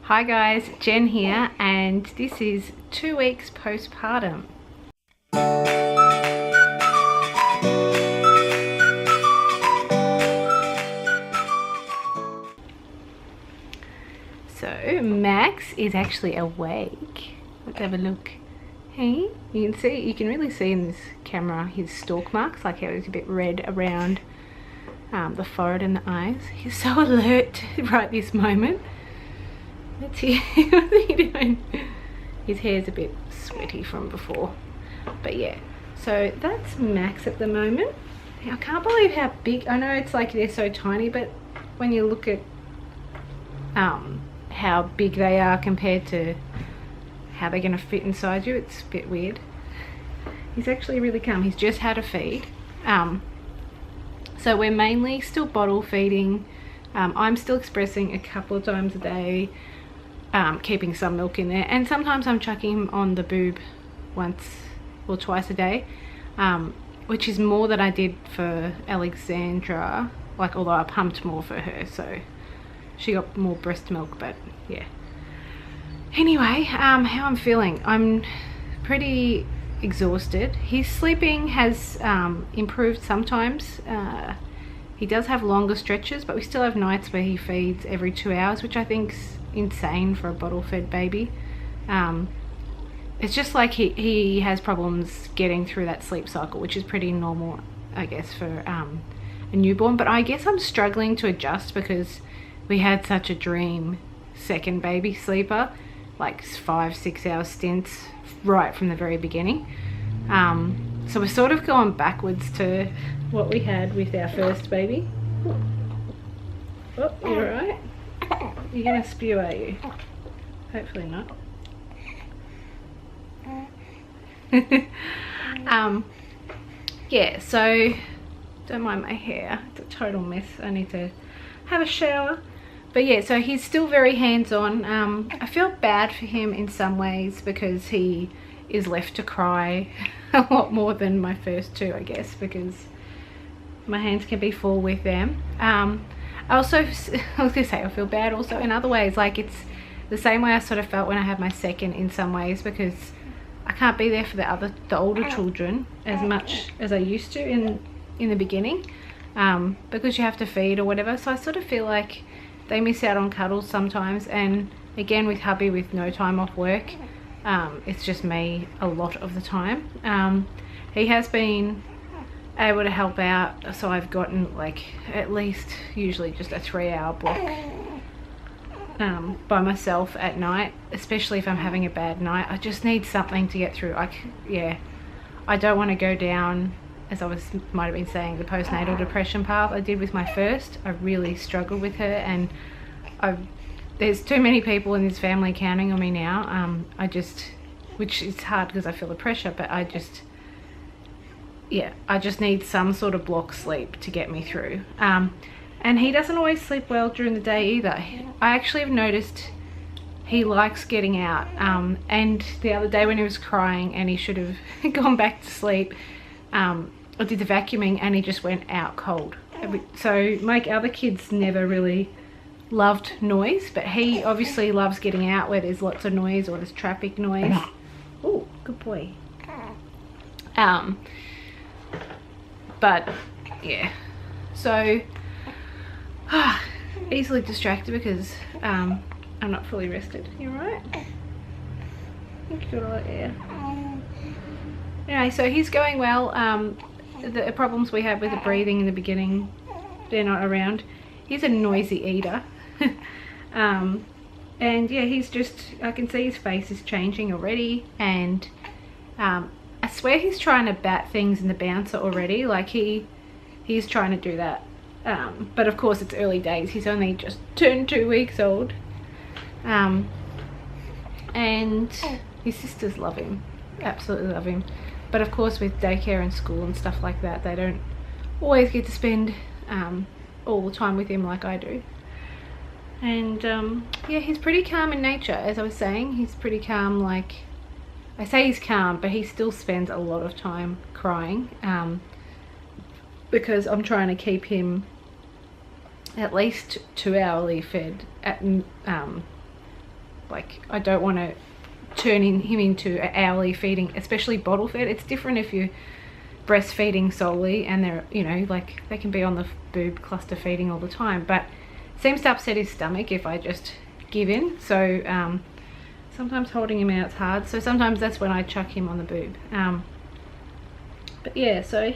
Hi guys, Jen here, and this is 2 weeks postpartum. So Max is actually awake. Let's have a look. Hey, you can really see in this camera his stalk marks, like how he's a bit red around the forehead and the eyes. He's so alert right this moment. Let's see, what's he doing? His hair's a bit sweaty from before. But yeah, so that's Max at the moment. I can't believe how big, I know it's like they're so tiny, but when you look at how big they are compared to how they're going to fit inside you, it's a bit weird. He's actually really calm. He's just had a feed. So we're mainly still bottle feeding. I'm still expressing a couple of times a day, keeping some milk in there, and sometimes I'm chucking him on the boob once or twice a day, which is more than I did for Alexandra, like, although I pumped more for her, so she got more breast milk. But yeah, anyway, how I'm feeling, I'm pretty exhausted. His sleeping has improved sometimes. He does have longer stretches, but we still have nights where he feeds every 2 hours, which I think's insane for a bottle fed baby. It's just like he has problems getting through that sleep cycle, which is pretty normal, I guess, for a newborn. But I guess I'm struggling to adjust because we had such a dream second baby sleeper, like 5-6 hour stints right from the very beginning. So we're sort of going backwards to what we had with our first baby. Oh, you alright? You're gonna spew, are you? Hopefully not. Yeah, so don't mind my hair, it's a total mess. I need to have a shower. But yeah, so he's still very hands-on. I feel bad for him in some ways because he is left to cry a lot more than my first two, I guess, because my hands can be full with them. I was gonna say I feel bad also in other ways, like it's the same way I sort of felt when I had my second in some ways, because I can't be there for the older children as much as I used to in the beginning, because you have to feed or whatever. So I sort of feel like they miss out on cuddles sometimes, and again with hubby with no time off work, it's just me a lot of the time. He has been able to help out, so I've gotten like at least usually just a 3-hour block by myself at night, especially if I'm having a bad night. I just need something to get through. Yeah, I don't want to go down, as I might have been saying, the postnatal depression path I did with my first. I really struggled with her, and there's too many people in this family counting on me now. Which is hard because I feel the pressure, but I just need some sort of block sleep to get me through. And he doesn't always sleep well during the day either. I actually have noticed he likes getting out. And the other day when he was crying and he should have gone back to sleep, I did the vacuuming and he just went out cold. So my other kids never really loved noise, but he obviously loves getting out where there's lots of noise or there's traffic noise. Oh, good boy. But yeah, so easily distracted because I'm not fully rested. You alright? I think you got a lot of air. Anyway, so he's going well. The problems we had with the breathing in the beginning, they're not around. He's a noisy eater. And yeah, he's just, I can see his face is changing already, and I swear he's trying to bat things in the bouncer already. Like he's trying to do that, but of course it's early days. He's only just turned 2 weeks old, and his sisters love him, absolutely love him. But of course with daycare and school and stuff like that, they don't always get to spend all the time with him like I do. And yeah, he's pretty calm in nature, as I was saying. He's pretty calm. Like, I say he's calm, but he still spends a lot of time crying, because I'm trying to keep him at least 2 hourly fed at like I don't want to turn him into an hourly feeding, especially bottle fed. It's different if you're breastfeeding solely and they're, you know, like they can be on the boob cluster feeding all the time, but it seems to upset his stomach if I just give in. So sometimes holding him out's hard, so sometimes that's when I chuck him on the boob. But yeah, so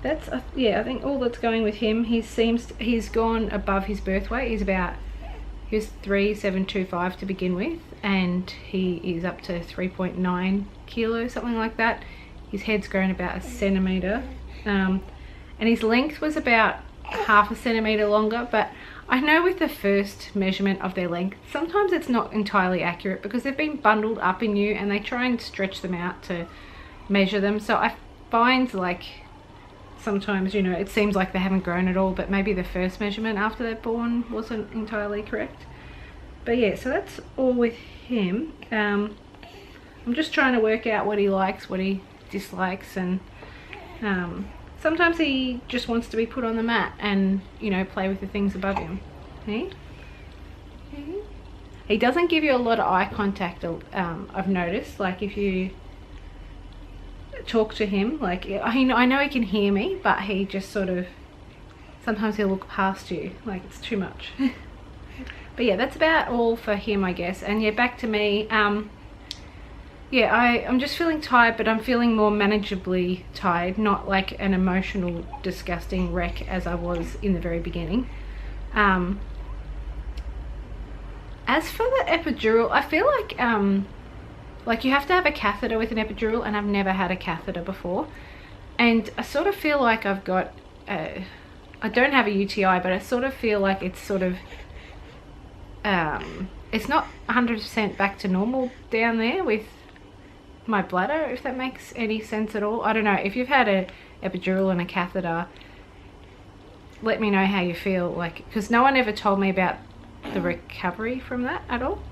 that's yeah, I think all that's going with him. He's gone above his birth weight. He was 3,725 to begin with, and he is up to 3.9 kilos, something like that. His head's grown about 1 centimeter, and his length was about 0.5 centimeter longer. But I know with the first measurement of their length, sometimes it's not entirely accurate because they've been bundled up in you and they try and stretch them out to measure them. So I find like sometimes, you know, it seems like they haven't grown at all, but maybe the first measurement after they're born wasn't entirely correct. But yeah, so that's all with him. I'm just trying to work out what he likes, what he dislikes, and sometimes he just wants to be put on the mat and, you know, play with the things above him. He doesn't give you a lot of eye contact, I've noticed. Like if you talk to him, like I know he can hear me, but he just sort of, sometimes he'll look past you like it's too much. But yeah, that's about all for him, I guess. And yeah, back to me. Yeah, I'm just feeling tired, but I'm feeling more manageably tired, not like an emotional disgusting wreck as I was in the very beginning. As for the epidural, I feel like you have to have a catheter with an epidural, and I've never had a catheter before, and I sort of feel like I've got I don't have a UTI, but I sort of feel like it's sort of it's not 100% back to normal down there with my bladder, if that makes any sense at all. I don't know, if you've had a epidural and a catheter, let me know how you feel, like, because no one ever told me about the recovery from that at all.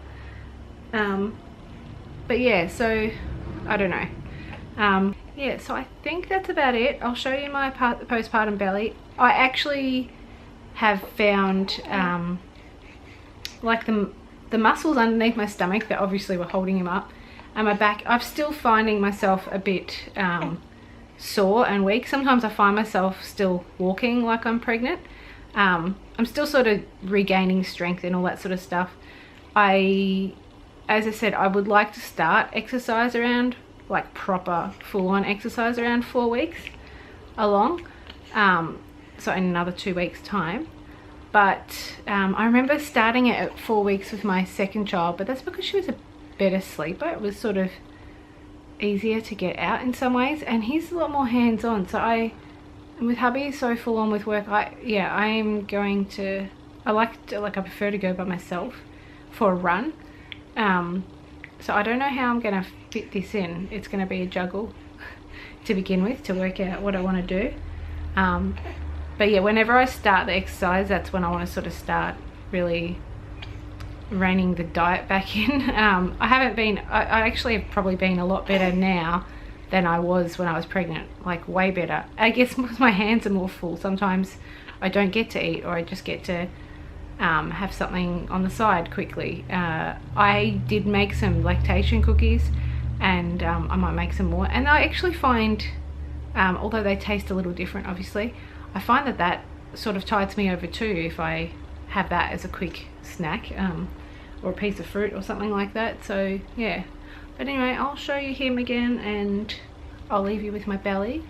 But yeah, so I don't know. Yeah, so I think that's about it. I'll show you my postpartum belly. I actually have found like the muscles underneath my stomach that obviously were holding him up, and my back, I'm still finding myself a bit sore and weak. Sometimes I find myself still walking like I'm pregnant. I'm still sort of regaining strength and all that sort of stuff. As I said, I would like to start exercise around, like proper full-on exercise around 4 weeks along, so in another 2 weeks time. But I remember starting it at 4 weeks with my second child, but that's because she was a better sleeper. It was sort of easier to get out in some ways, and he's a lot more hands-on. So with hubby so full on with work, I prefer to go by myself for a run. So I don't know how I'm gonna fit this in. It's gonna be a juggle to begin with, to work out what I want to do. But yeah, whenever I start the exercise, that's when I want to sort of start really reining the diet back in. I actually have probably been a lot better now than I was when I was pregnant, like way better. I guess because my hands are more full. Sometimes I don't get to eat, or I just get to have something on the side quickly. I did make some lactation cookies, and I might make some more. And I actually find, although they taste a little different obviously, I find that sort of tides me over too if I have that as a quick snack, or a piece of fruit or something like that. So yeah, but anyway, I'll show you him again and I'll leave you with my belly.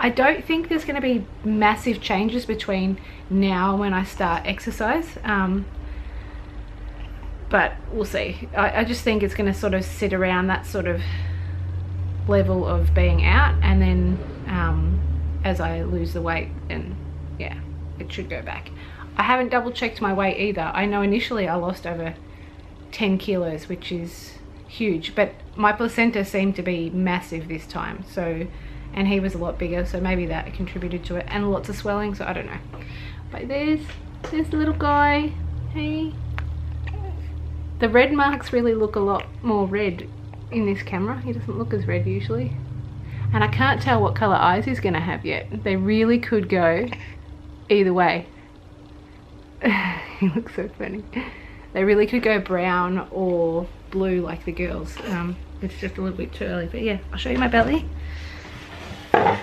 I don't think there's going to be massive changes between now and when I start exercise, but we'll see. I just think it's going to sort of sit around that sort of level of being out, and then as I lose the weight, and yeah, it should go back. I haven't double checked my weight either. I know initially I lost over 10 kilos, which is huge, but my placenta seemed to be massive this time, so, and he was a lot bigger, so maybe that contributed to it, and lots of swelling, so I don't know. But there's the little guy. Hey, the red marks really look a lot more red in this camera. He doesn't look as red usually, and I can't tell what color eyes he's gonna have yet. They really could go either way. He looks so funny. They really could go brown or blue like the girls. It's just a little bit too early, but yeah, I'll show you my belly. I've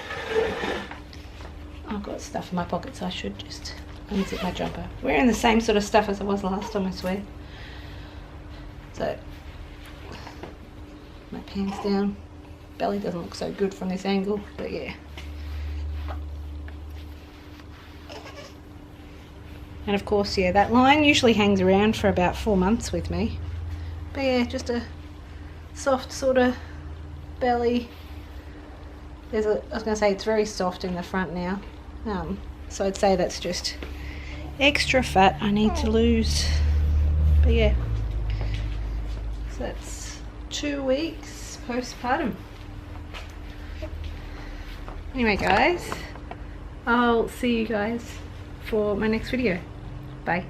got stuff in my pockets, so I should just unzip my jumper. Wearing the same sort of stuff as I was last time, I swear. So, my pants down. Belly doesn't look so good from this angle, but yeah. And of course, yeah, that line usually hangs around for about 4 months with me. But yeah, just a soft sort of belly. I was going to say it's very soft in the front now. So I'd say that's just extra fat I need to lose. But yeah. So that's 2 weeks postpartum. Anyway guys, I'll see you guys for my next video. Bye.